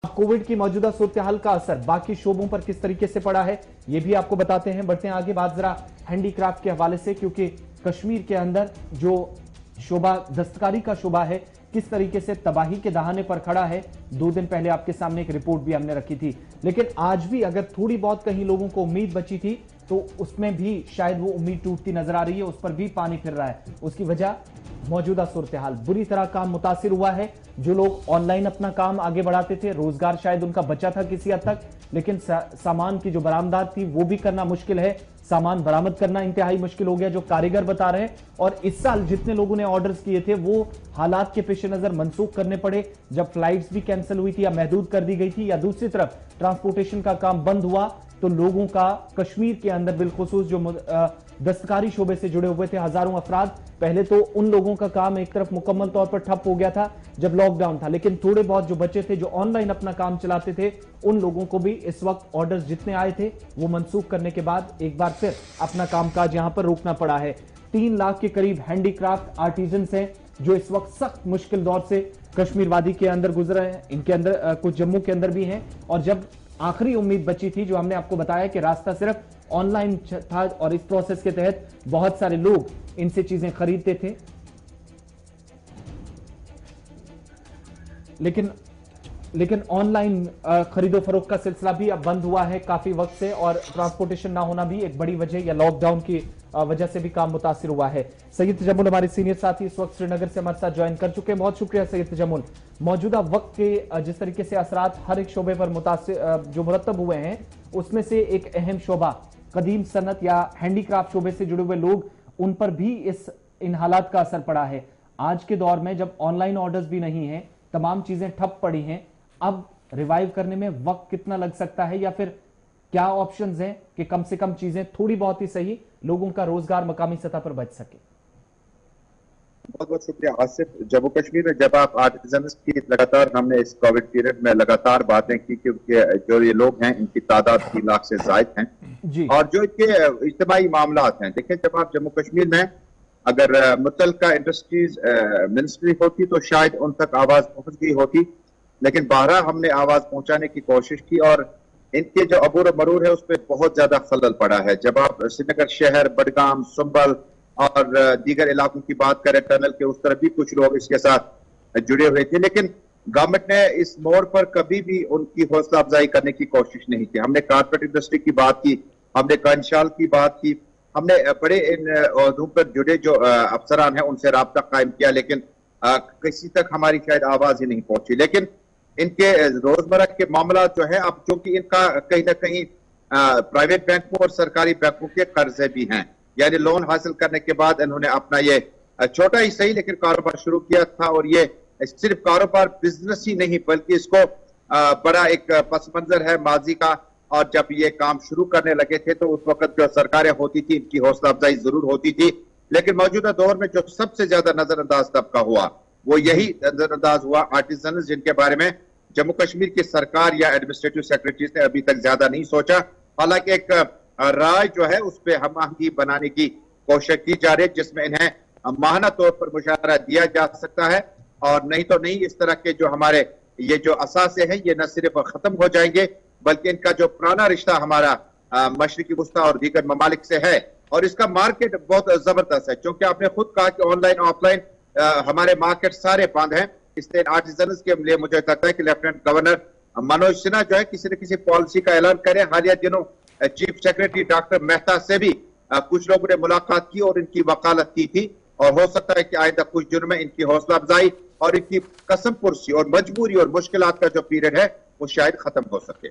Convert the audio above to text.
Covid की मौजूदा सूरत हाल का असर बाकी शोबों पर किस तरीके से पड़ा है, यह भी आपको बताते हैं। बढ़ते हैं आगे, बात जरा हैंडीक्राफ्ट के हवाले से, क्योंकि कश्मीर के अंदर जो शोबा दस्तकारी का शोबा है किस तरीके से तबाही के दहाने पर खड़ा है। 2 दिन पहले आपके सामने एक रिपोर्ट भी हमने रखी थी, लेकिन आज भी अगर थोड़ी बहुत कहीं लोगों को उम्मीद बची थी तो उसमें भी शायद वो उम्मीद टूटती नजर आ रही है, उस पर भी पानी फिर रहा है। उसकी वजह मौजूदा सूरत हाल, बुरी तरह काम मुतासिर हुआ है। जो लोग ऑनलाइन अपना काम आगे बढ़ाते थे, रोजगार शायद उनका बचा था किसी हद तक, लेकिन सामान की जो बरामदात थी वो भी करना मुश्किल है। सामान बरामद करना इंतहाई मुश्किल हो गया, जो कारीगर बता रहे हैं। और इस साल जितने लोगों ने ऑर्डर्स किए थे वो हालात के पेश नजर मनसूख करने पड़े, जब फ्लाइट्स भी कैंसिल हुई थी या महदूद कर दी गई थी, या दूसरी तरफ ट्रांसपोर्टेशन का काम बंद हुआ, तो लोगों का कश्मीर के अंदर बिलखुसूस जो दस्तकारी शोबे से जुड़े हुए थे हजारों अफराद, पहले तो उन लोगों का काम एक तरफ मुकम्मल तौर पर ठप हो गया था जब लॉकडाउन था, लेकिन थोड़े बहुत जो बच्चे थे जो ऑनलाइन अपना काम चलाते थे, उन लोगों को भी इस वक्त ऑर्डर्स जितने आए थे वो मनसूख करने के बाद एक बार फिर अपना कामकाज यहां पर रोकना पड़ा है। 3 लाख के करीब हैंडीक्राफ्ट आर्टिजन्स हैं जो इस वक्त सख्त मुश्किल दौर से कश्मीर वादी के अंदर गुजर रहे हैं। इनके अंदर कुछ जम्मू के अंदर भी हैं, और जब आखिरी उम्मीद बची थी, जो हमने आपको बताया कि रास्ता सिर्फ ऑनलाइन था, और इस प्रोसेस के तहत बहुत सारे लोग इनसे चीजें खरीदते थे, लेकिन ऑनलाइन खरीदो फरोख्त का सिलसिला भी अब बंद हुआ है काफी वक्त से, और ट्रांसपोर्टेशन ना होना भी एक बड़ी वजह, या लॉकडाउन की वजह से भी काम मुतासिर हुआ है। सैयद तजम्मुल हमारे सीनियर साथी इस वक्त श्रीनगर से हमारे साथ ज्वाइन कर चुके हैं। बहुत शुक्रिया सैयद तजम्मुल। मौजूदा वक्त के जिस तरीके से असरात हर एक शोबे पर जो मुरतब हुए हैं, उसमें से एक अहम शोबा कदीम सनत या हैंडीक्राफ्ट शोबे से जुड़े हुए लोग, उन पर भी इन हालात का असर पड़ा है। आज के दौर में जब ऑनलाइन ऑर्डर्स भी नहीं है, तमाम चीजें ठप पड़ी हैं, अब रिवाइव करने में वक्त कितना लग सकता है, या फिर क्या ऑप्शंस हैं कि कम से कम चीजें थोड़ी बहुत ही सही लोगों का रोजगार मकामी सतह पर बच सके? बहुत बहुत शुक्रिया आसिफ। जम्मू कश्मीर में जब आप आर्टिजन्स की लगातार, हमने इस कोविड पीरियड में लगातार बातें की, क्योंकि जो ये लोग हैं इनकी तादाद 3 लाख से जायद हैं जी। और जो इनके इज्तिमाई मामलात हैं, देखिए जब आप जम्मू कश्मीर में अगर मुतल्लिका इंडस्ट्रीज मिनिस्ट्री होती तो शायद उन तक आवाज पहुंच गई होती, लेकिन बहरा हमने आवाज पहुंचाने की कोशिश की और इनके जो अबूर मरूर है उस पर बहुत ज्यादा खलल पड़ा है। जब आप श्रीनगर शहर, बडगाम, संबल और दीगर इलाकों की बात करें, टनल के उस तरफ भी कुछ लोग इसके साथ जुड़े हुए थे, लेकिन गवर्नमेंट ने इस मोड़ पर कभी भी उनकी हौसला अफजाई करने की कोशिश नहीं की। हमने कारपेट इंडस्ट्री की बात की, हमने कंशाल की बात की, हमने बड़े इन अहदों पर जुड़े जो अफसरान हैं उनसे राब्ता कायम किया, लेकिन किसी तक हमारी शायद आवाज ही नहीं पहुंची। लेकिन इनके रोजमर्रा के मामला जो है, अब चूंकि इनका कहीं ना कहीं प्राइवेट बैंकों और सरकारी बैंकों के कर्जे भी हैं, यानी लोन हासिल करने के बाद इन्होंने अपना ये छोटा ही सही लेकिन कारोबार शुरू किया था, और ये सिर्फ कारोबार बिजनेस ही नहीं बल्कि इसको बड़ा एक पस मंजर है माजी का। और जब ये काम शुरू करने लगे थे तो उस वक्त जो सरकारें होती थी इनकी हौसला अफजाई जरूर होती थी, लेकिन मौजूदा दौर में जो सबसे ज्यादा नजरअंदाज तबका हुआ वो यही नजरअंदाज हुआ आर्टिजन, जिनके बारे में जम्मू कश्मीर की सरकार या एडमिनिस्ट्रेटिव सेक्रेटरीज ने अभी तक ज्यादा नहीं सोचा। हालांकि एक राय जो है उस पर हम आहंगी बनाने की कोशिश की जा रही है, जिसमें इन्हें माहाना तौर पर मुशावरा दिया जा सकता है, और नहीं तो नहीं इस तरह के जो हमारे ये जो असासे हैं ये न सिर्फ खत्म हो जाएंगे बल्कि इनका जो पुराना रिश्ता हमारा मशरिकी वस्ता और दीगर ममालिक से है, और इसका मार्केट बहुत जबरदस्त है, क्योंकि आपने खुद कहा कि ऑनलाइन ऑफलाइन हमारे मार्केट सारे बंद हैं। इसलिए आर्टिजन के लिए मुझे लगता है कि लेफ्टिनेंट गवर्नर मनोज सिन्हा जो है किसी न किसी पॉलिसी का ऐलान करें। हालिया दिनों चीफ सेक्रेटरी डॉक्टर मेहता से भी कुछ लोगों ने मुलाकात की और इनकी वकालत की थी, और हो सकता है कि आइंदा कुछ दिनों में इनकी हौसला अफजाई और इनकी कसम पुरसी और मजबूरी और मुश्किलात का जो पीरियड है वो शायद खत्म हो सके।